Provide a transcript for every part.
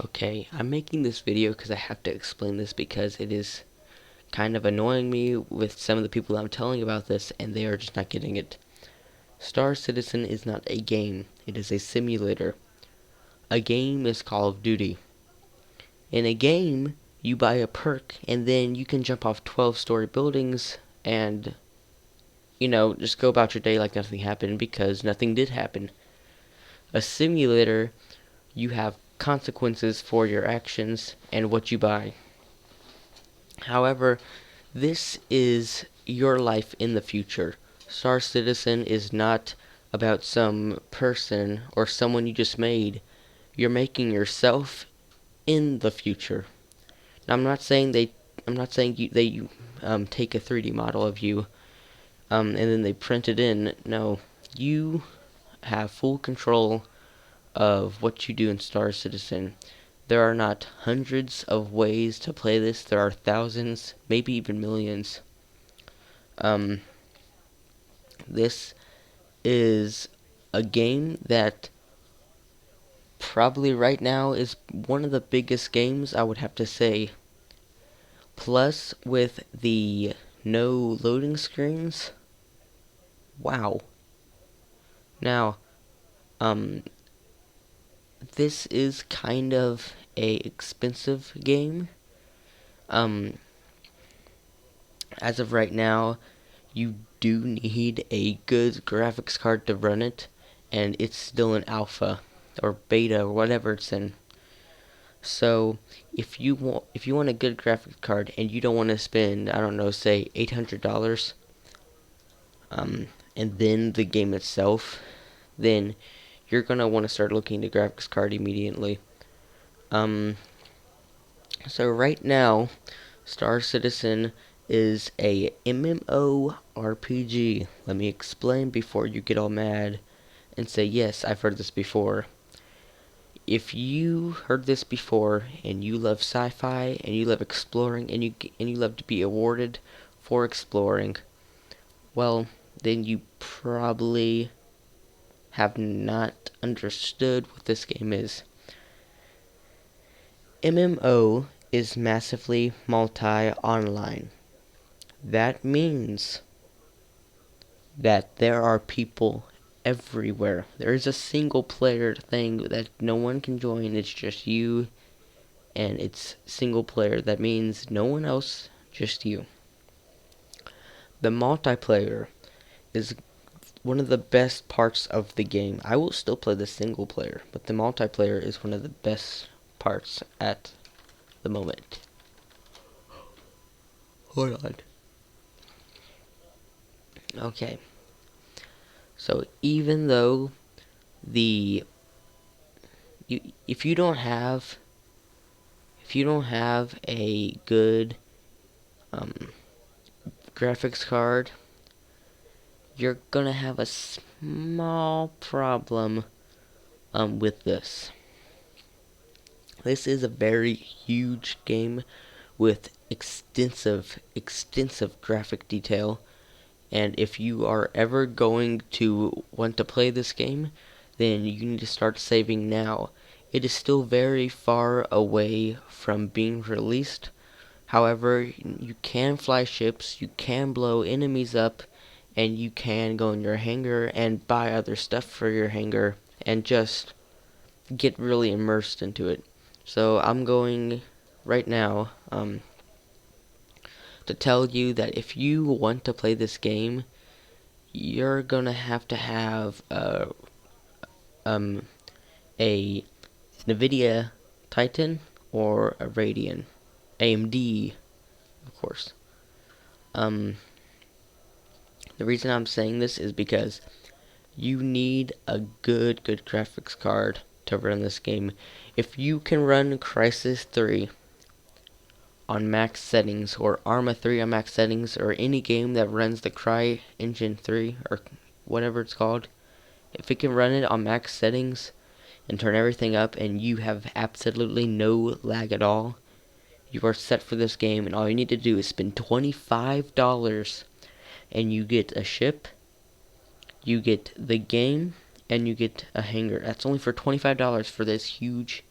Okay, I'm making this video because I have to explain this because it is kind of annoying me with some of the people I'm telling about this and they are just not getting it. Star Citizen is not a game, it is a simulator. A game is Call of Duty. In a game, you buy a perk and then you can jump off 12-story buildings and, just go about your day like nothing happened because nothing did happen. A simulator, you have consequences for your actions and what you buy. However, this is your life in the future. Star Citizen is not about some person or someone you just made. You're making yourself in the future. Now, I'm not saying they take a 3D model of you, and then they print it in. No, you have full control of what you do in Star Citizen. There are not hundreds of ways to play this. There are thousands, maybe even millions. Um, this is a game that probably right now is one of the biggest games, I would have to say. Plus, with the no loading screens, wow. Now, um, this is kind of a expensive game. Um, as of right now, you do need a good graphics card to run it, and it's still in alpha or beta or whatever it's in. So if you want a good graphics card and you don't want to spend, I don't know, say $800, and then the game itself, then you're gonna want to start looking at the graphics card immediately. Um, so right now, Star Citizen is a MMORPG. Let me explain before you get all mad and say, yes, I've heard this before. If you heard this before and you love sci-fi and you love exploring and you love to be awarded for exploring, well, then you probably have not understood what this game is. MMO is massively multi-online. That means that there are people everywhere. There is a single player thing that no one can join. It's just you, and it's single player. That means no one else, just you. The multiplayer is one of the best parts of the game. I will still play the single player, but the multiplayer is one of the best parts at the moment. Hold on. Okay. So even though the you if you don't have a good um, graphics card, you're gonna have a small problem with this. This is a very huge game with extensive graphic detail, and if you are ever going to want to play this game, then you need to start saving now. It is still very far away from being released. However, you can fly ships, you can blow enemies up, and you can go in your hangar and buy other stuff for your hangar and just get really immersed into it. So I'm going right now to tell you that if you want to play this game, you're gonna have to have a NVIDIA Titan or a Radeon, AMD, of course. Um, the reason I'm saying this is because you need a good graphics card to run this game. If you can run Crysis 3 on max settings or Arma 3 on max settings or any game that runs the CryEngine 3 or whatever it's called, if it can run it on max settings and turn everything up and you have absolutely no lag at all, you are set for this game, and all you need to do is spend $25 and you get a ship, you get the game, and you get a hangar. That's only for $25 for this huge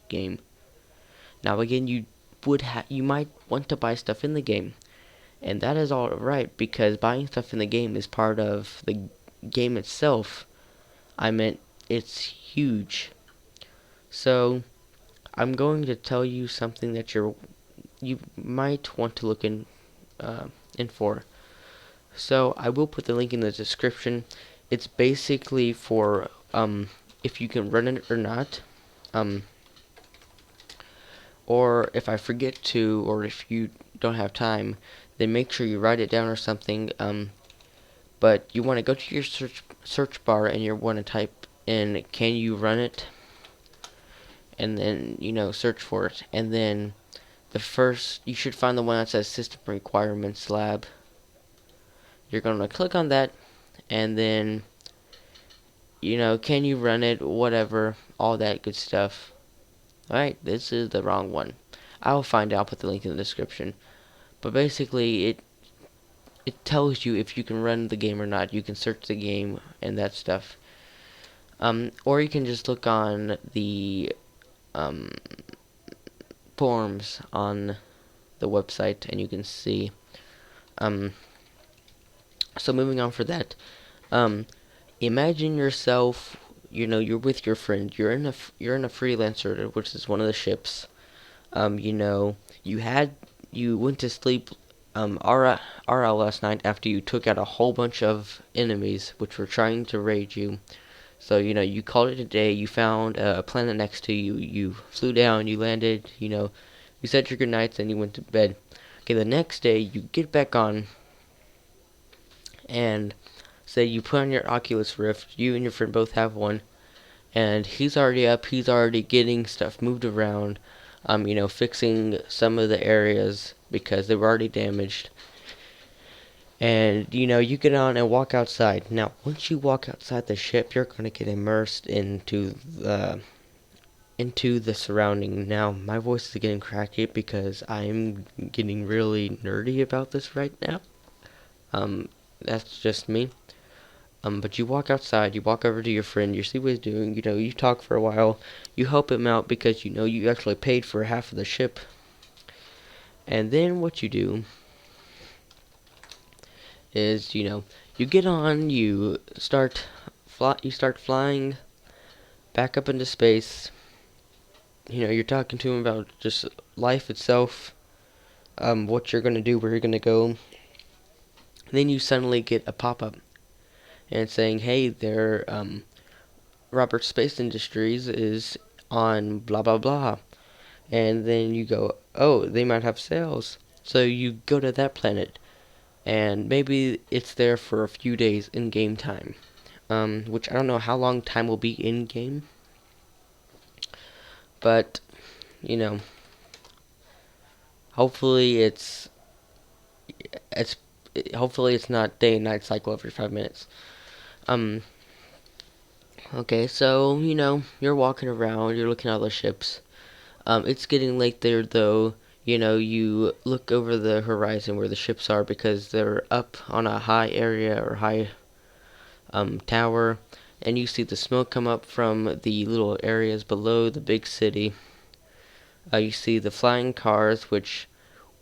game. Now again, you might want to buy stuff in the game, and that is all right because buying stuff in the game is part of the game itself. I meant it's huge. So I'm going to tell you something that you might want to look in for. So I will put the link in the description. It's basically for if you can run it or not. Or if I forget to, or if you don't have time, then make sure you write it down or something. But you want to go to your search bar and you want to type in "Can you run it?" and then search for it. And then you should find the one that says System Requirements Lab. You're gonna click on that, and then can you run it? Whatever, all that good stuff. Alright, this is the wrong one. I'll find out, I'll put the link in the description. But basically, it tells you if you can run the game or not. You can search the game and that stuff. Or you can just look on the forums on the website and you can see. So moving on for that. Imagine yourself, you're with your friend. You're in a freelancer, which is one of the ships. You went to sleep RL last night after you took out a whole bunch of enemies which were trying to raid you. So you called it a day. You found a planet next to you. You flew down. You landed. You said your goodnights and you went to bed. Okay, the next day you get back on and say you put on your Oculus Rift. You and your friend both have one, and he's already up. He's already getting stuff moved around. Fixing some of the areas because they were already damaged. And you get on and walk outside. Now, once you walk outside the ship, you're gonna get immersed into the surrounding. Now, my voice is getting cracky because I'm getting really nerdy about this right now. That's just me. But you walk outside, you walk over to your friend, you see what he's doing, you talk for a while, you help him out because you actually paid for half of the ship. And then what you do is, you get on, you start flying back up into space. You're talking to him about just life itself, what you're gonna do, where you're gonna go. And then you suddenly get a pop-up and saying, hey, there, Robert Space Industries is on blah blah blah. And then you go, oh, they might have sales. So you go to that planet, and maybe it's there for a few days in game time. Which I don't know how long time will be in game. But, hopefully it's not day and night cycle every 5 minutes. Okay, so, you're walking around, you're looking at all the ships. It's getting late there, though. You look over the horizon where the ships are because they're up on a high area or high tower. And you see the smoke come up from the little areas below the big city. You see the flying cars, which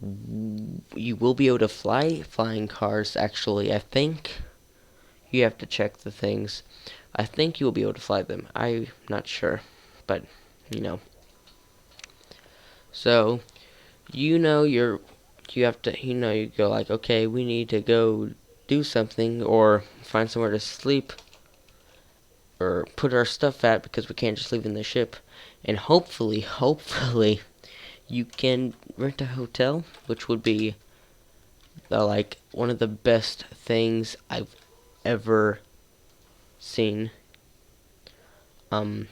you will be able to fly flying cars, actually, I think. You have to check the things. I think you'll be able to fly them. I'm not sure, but So, you have to, you go like, okay, we need to go do something or find somewhere to sleep or put our stuff at because we can't just leave in the ship. And hopefully, you can rent a hotel, which would be one of the best things I've ever seen. That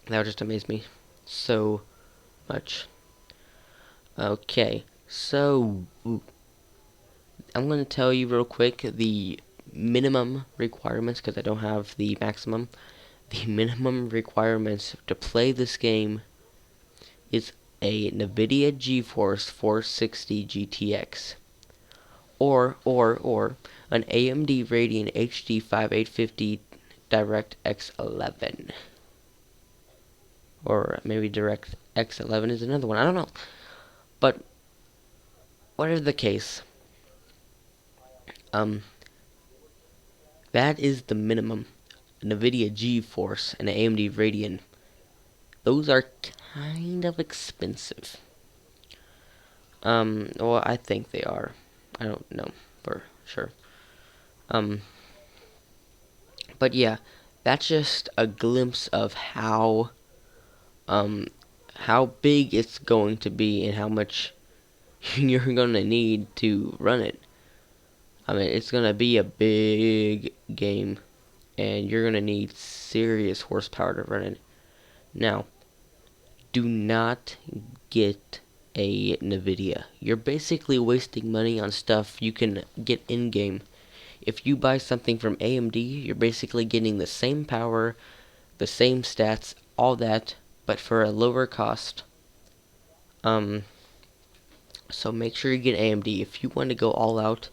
would just amaze me so much. Okay, so I'm going to tell you real quick the minimum requirements because I don't have the maximum. The minimum requirements to play this game is a NVIDIA GeForce 460 GTX or an AMD Radeon HD 5850 DirectX 11. or maybe DirectX 11 is another one. I don't know. But whatever the case, um, that is the minimum. NVIDIA GeForce and AMD Radeon. Those are kind of expensive. Well, I think they are. I don't know for sure. Um, but yeah, that's just a glimpse of how big it's going to be and how much you're gonna need to run it. I mean, it's gonna be a big game, and you're gonna need serious horsepower to run it. Now, do not get a NVIDIA. You're basically wasting money on stuff you can get in-game. If you buy something from AMD, you're basically getting the same power, the same stats, all that, but for a lower cost. So make sure you get AMD. If you want to go all out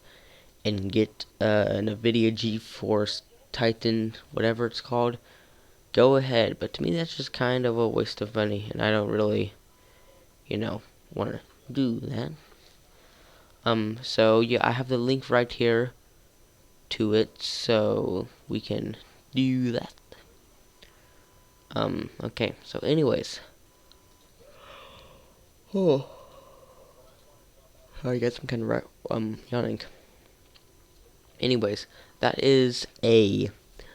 and get an NVIDIA GeForce Titan, whatever it's called, go ahead. But to me, that's just kind of a waste of money, and I don't really, want to do that. So yeah, I have the link right here to it, so we can do that. Okay. So, anyways, oh, I got some kind of yawning. Anyways, that is a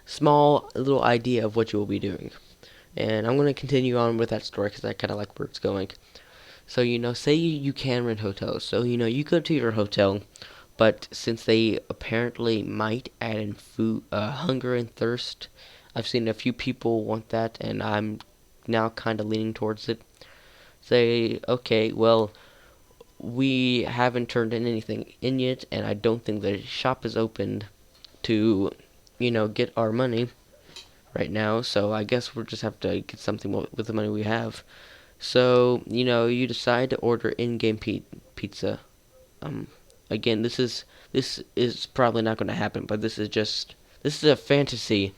small little idea of what you will be doing. And I'm going to continue on with that story because I kind of like where it's going. So, say you can rent hotels. So, you go to your hotel, but since they apparently might add in food, hunger and thirst, I've seen a few people want that, and I'm now kind of leaning towards it. Say, okay, well, we haven't turned in anything in yet, and I don't think the shop is opened to, get our money right now. So I guess we'll just have to get something with the money we have. So you decide to order in-game pizza. Again, this is probably not going to happen, but this is a fantasy.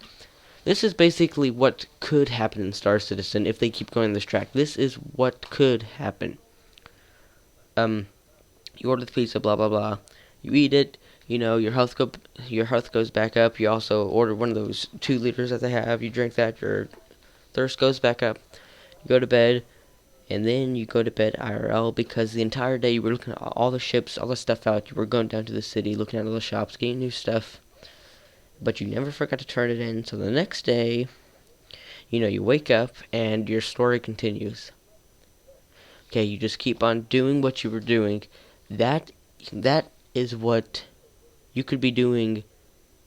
This is basically what could happen in Star Citizen if they keep going this track. This is what could happen. You order the pizza, blah blah blah. You eat it. Your health goes back up. You also order one of those 2 liters that they have. You drink that. Your thirst goes back up. You go to bed, and then you go to bed IRL because the entire day you were looking at all the ships, all the stuff out. You were going down to the city, looking at all the shops, getting new stuff, but you never forgot to turn it in. So the next day, you wake up and your story continues. Okay, you just keep on doing what you were doing. That is what you could be doing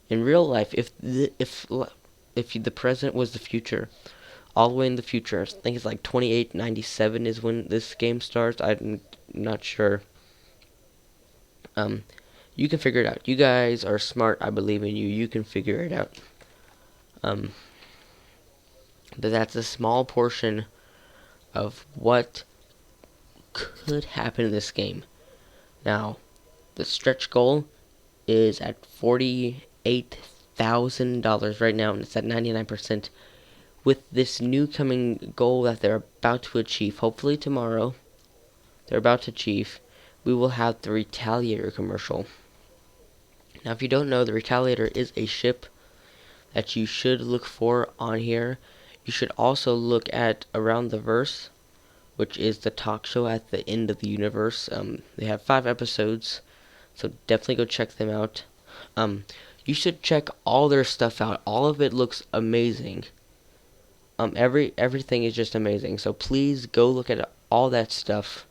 in real life if the present was the future, all the way in the future. I think it's like 2897 is when this game starts. I'm not sure. You can figure it out. You guys are smart. I believe in you. You can figure it out. But that's a small portion of what could happen in this game. Now, the stretch goal is at $48,000 right now, and it's at 99%. With this new coming goal that they're about to achieve, hopefully tomorrow, they're about to achieve, we will have the Retaliator commercial. Now, if you don't know, the Retaliator is a ship that you should look for on here. You should also look at Around the Verse, which is the talk show at the end of the universe. They have 5 episodes, so definitely go check them out. You should check all their stuff out. All of it looks amazing. Everything is just amazing. So please go look at all that stuff.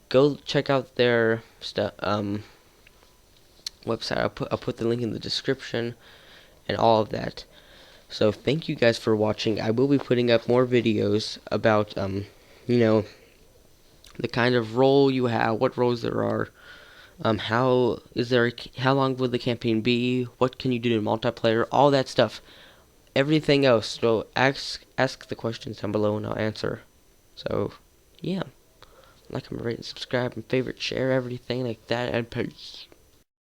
Go check out their stuff. Website. I'll put the link in the description and all of that. So thank you guys for watching. I will be putting up more videos about the kind of role you have, what roles there are, how long will the campaign be, what can you do in multiplayer, all that stuff, everything else. So ask the questions down below and I'll answer. So yeah, like, comment, rate, and subscribe, and favorite, share everything like that, and peace.